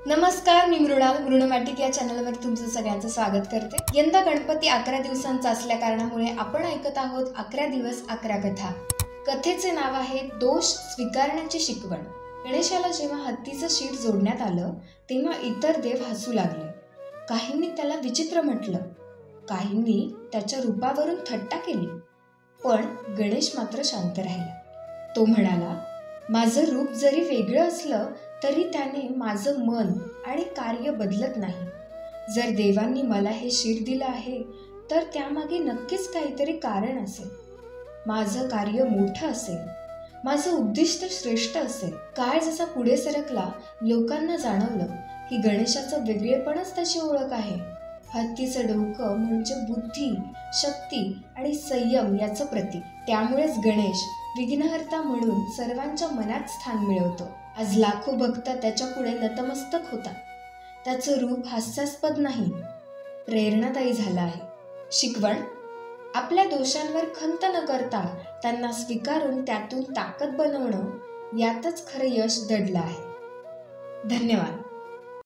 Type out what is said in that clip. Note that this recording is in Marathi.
नमस्कार, मी मृणाल या चॅनलवर तुमचं सगळ्यांचं स्वागत करते। यंदा गणपती 11 दिवसांचा असल्या कारणामुळे आपण ऐकत आहोत 11 दिवस 11 कथा। कथेचे नाव आहे दोष स्वीकारण्याची शिकवण। गणेशाला जेव्हा हत्तीचं शीर जोडण्यात आलं तेव्हा इतर देव हसू लागले। काहींनी त्याला विचित्र म्हटलं, काहींनी त्याच्या रूपावरून थट्टा केली, पण गणेश मात्र शांत राहिला। तो म्हणाला, माझं रूप जरी वेगळं असलं तरी त्याने माझं मन आणि कार्य बदलत नाही। जर देवांनी मला हे शीर दिलं आहे तर त्यामागे नक्कीच काहीतरी कारण असेल। माझं कार्य मोठं असेल, माझं उद्दिष्ट श्रेष्ठ असेल। काळ जसा पुढे सरकला लोकांना जाणवलं की गणेशाचं वेगळेपणच त्याची ओळख आहे। हत्तीचं डोकं म्हणजे बुद्धी, शक्ती आणि संयम याचं प्रतीक। त्यामुळेच गणेश विघ्नहर्ता म्हणून सर्वांच्या मनात स्थान मिळवतो। आज लाखो भक्त त्याच्या पुढे नतमस्तक होतात। त्याचं रूप हास्यास्पद नाही, प्रेरणादायी झालं आहे। शिकवण: आपल्या दोषांवर खंत न करता त्यांना स्वीकारून त्यातून ताकद बनवणं, यातच खरं यश दडलं आहे। धन्यवाद।